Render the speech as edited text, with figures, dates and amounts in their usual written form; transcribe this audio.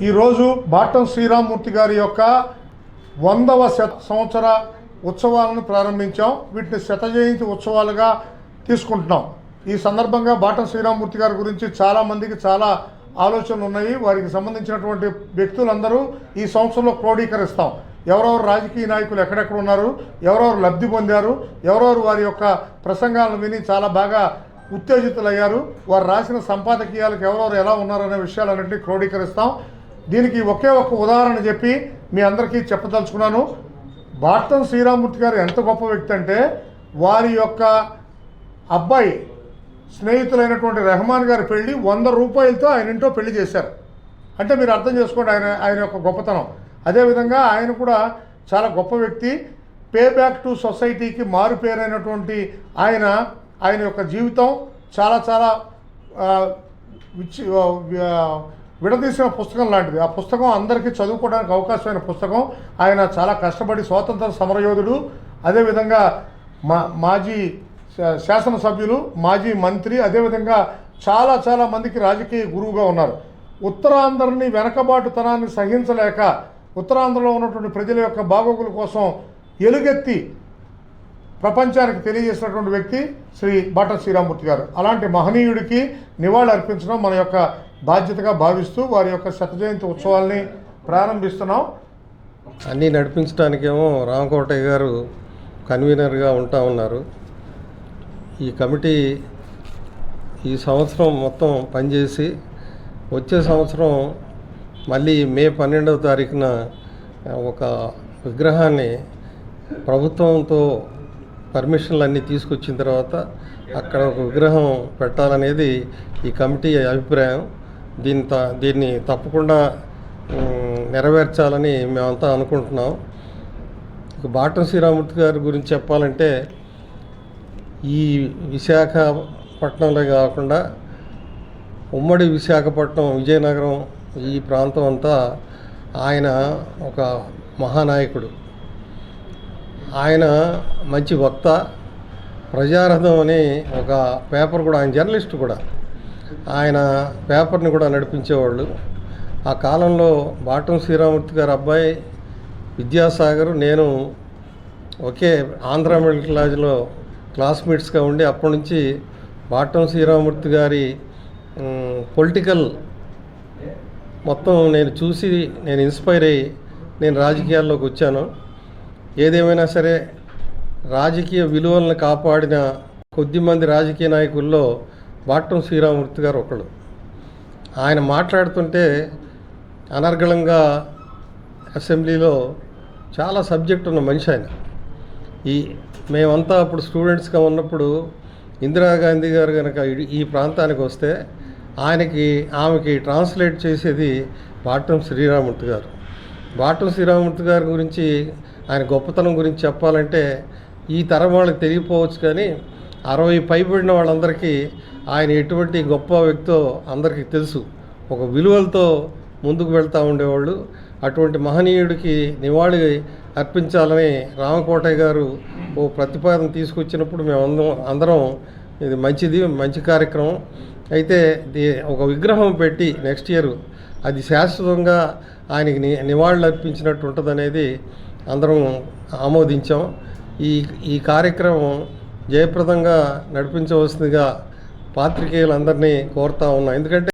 ఈరోజు బాటం శ్రీరామ్మూర్తి గారి యొక్క 100వ సంవత్సర ఉత్సవాలను ప్రారంభించాం. వీటిని శత జయంతి ఉత్సవాలుగా తీసుకుంటున్నాం. ఈ సందర్భంగా బాటం శ్రీరామ్మూర్తి గారి గురించి చాలామందికి చాలా ఆలోచనలు ఉన్నాయి. వారికి సంబంధించినటువంటి వ్యక్తులందరూ ఈ సంవత్సరంలో క్రోడీకరిస్తాం. ఎవరెవరు రాజకీయ నాయకులు ఎక్కడెక్కడ ఉన్నారు, ఎవరెవరు లబ్ధి పొందారు, ఎవరెవరు వారి యొక్క ప్రసంగాలను విని చాలా బాగా ఉత్తేజితులయ్యారు, వారు రాసిన సంపాదకీయాలకు ఎవరెవరు ఎలా ఉన్నారనే విషయాలన్నింటినీ క్రోడీకరిస్తాం. దీనికి ఒకే ఒక ఉదాహరణ చెప్పి మీ అందరికీ చెప్పదలుచుకున్నాను. బాటం శ్రీరామ్మూర్తి గారు ఎంత గొప్ప వ్యక్తి అంటే, వారి యొక్క అబ్బాయి స్నేహితులైనటువంటి రెహమాన్ గారి పెళ్లి 100 రూపాయలతో ఆయన ఇంట్లో పెళ్లి చేశారు. అంటే మీరు అర్థం చేసుకోండి ఆయన యొక్క గొప్పతనం. అదేవిధంగా ఆయన కూడా చాలా గొప్ప వ్యక్తి. పే బ్యాక్ టు సొసైటీకి మారు పేరైనటువంటి ఆయన యొక్క జీవితం చాలా చాలా విడదీసిన పుస్తకం లాంటిది. ఆ పుస్తకం అందరికీ చదువుకోవడానికి అవకాశమైన పుస్తకం. ఆయన చాలా కష్టపడి స్వాతంత్ర సమరయోధుడు, అదేవిధంగా మాజీ శాసనసభ్యులు, మాజీ మంత్రి, అదేవిధంగా చాలా చాలా మందికి రాజకీయ గురువుగా ఉన్నారు. ఉత్తరాంధ్రని వెనకబాటుతనాన్ని సహించలేక ఉత్తరాంధ్రలో ఉన్నటువంటి ప్రజల యొక్క బాగోగుల కోసం ఎలుగెత్తి ప్రపంచానికి తెలియజేసినటువంటి వ్యక్తి శ్రీ బాటం శ్రీరామ్మూర్తి గారు. అలాంటి మహనీయుడికి నివాళి అర్పించడం మన యొక్క బాధ్యతగా భావిస్తూ వారి యొక్క శత జయంతి ఉత్సవాల్ని ప్రారంభిస్తున్నాం. అన్నీ నడిపించడానికేమో రామకోటయ్య గారు కన్వీనర్గా ఉంటా ఉన్నారు. ఈ కమిటీ ఈ సంవత్సరం మొత్తం పనిచేసి వచ్చే సంవత్సరం మళ్ళీ మే 12వ తారీఖున ఒక విగ్రహాన్ని ప్రభుత్వంతో పర్మిషన్లు అన్నీ తీసుకొచ్చిన తర్వాత అక్కడ ఒక విగ్రహం పెట్టాలనేది ఈ కమిటీ అభిప్రాయం. దీన్ని తప్పకుండా నెరవేర్చాలని మేమంతా అనుకుంటున్నాం. ఇక బాటం శ్రీరామ్మూర్తి గారి గురించి చెప్పాలంటే, ఈ విశాఖపట్నంలో కాకుండా ఉమ్మడి విశాఖపట్నం, విజయనగరం, ఈ ప్రాంతం అంతా ఆయన ఒక మహానాయకుడు. ఆయన మంచి వక్త. ప్రజారథం అని ఒక పేపర్ కూడా, ఆయన జర్నలిస్ట్ కూడా, ఆయన పేపర్ని కూడా నడిపించేవాళ్ళు. ఆ కాలంలో బాటం శ్రీరామ్మూర్తి గారి అబ్బాయి విద్యాసాగర్, నేను ఒకే ఆంధ్ర మెడికల్ కాలేజ్లో క్లాస్మేట్స్గా ఉండి అప్పటి నుంచి బాటం శ్రీరామ్మూర్తి గారి పొలిటికల్ మొత్తం నేను చూసి నేను ఇన్స్పైర్ అయ్యి నేను రాజకీయాల్లోకి వచ్చాను. ఏదేమైనా సరే రాజకీయ విలువలను కాపాడిన కొద్దిమంది రాజకీయ నాయకుల్లో బాటం శ్రీరామ్మూర్తి గారు ఒకడు. ఆయన మాట్లాడుతుంటే అనర్గళంగా అసెంబ్లీలో చాలా సబ్జెక్ట్ ఉన్న మనిషి ఆయన. మేమంతా అప్పుడు స్టూడెంట్స్గా ఉన్నప్పుడు ఇందిరాగాంధీ గారు కనుక ఈ ప్రాంతానికి వస్తే ఆమెకి ట్రాన్స్లేట్ చేసేది బాటం శ్రీరామ్మూర్తి గారు. బాటం శ్రీరామ్మూర్తి గారి గురించి, ఆయన గొప్పతనం గురించి చెప్పాలంటే ఈ తరం వాళ్ళకి తెలియకపోవచ్చు, కానీ 60 పైబడిన వాళ్ళందరికీ ఆయన ఎటువంటి గొప్ప వ్యక్తో అందరికీ తెలుసు. ఒక విలువలతో ముందుకు వెళ్తూ ఉండేవాళ్ళు. అటువంటి మహనీయుడికి నివాళి అర్పించాలని రామకోటయ్య గారు ఓ ప్రతిపాదన తీసుకొచ్చినప్పుడు మేము అందరం ఇది మంచి కార్యక్రమం అయితే ఒక విగ్రహం పెట్టి నెక్స్ట్ ఇయర్ అది శాశ్వతంగా ఆయనకి నివాళులు అర్పించినట్టు ఉంటుందనేది అందరం ఆమోదించాం. ఈ కార్యక్రమం జయప్రదంగా నడిపించవలసిందిగా పాత్రికేయులందరినీ కోరుతా ఉన్నాం. ఎందుకంటే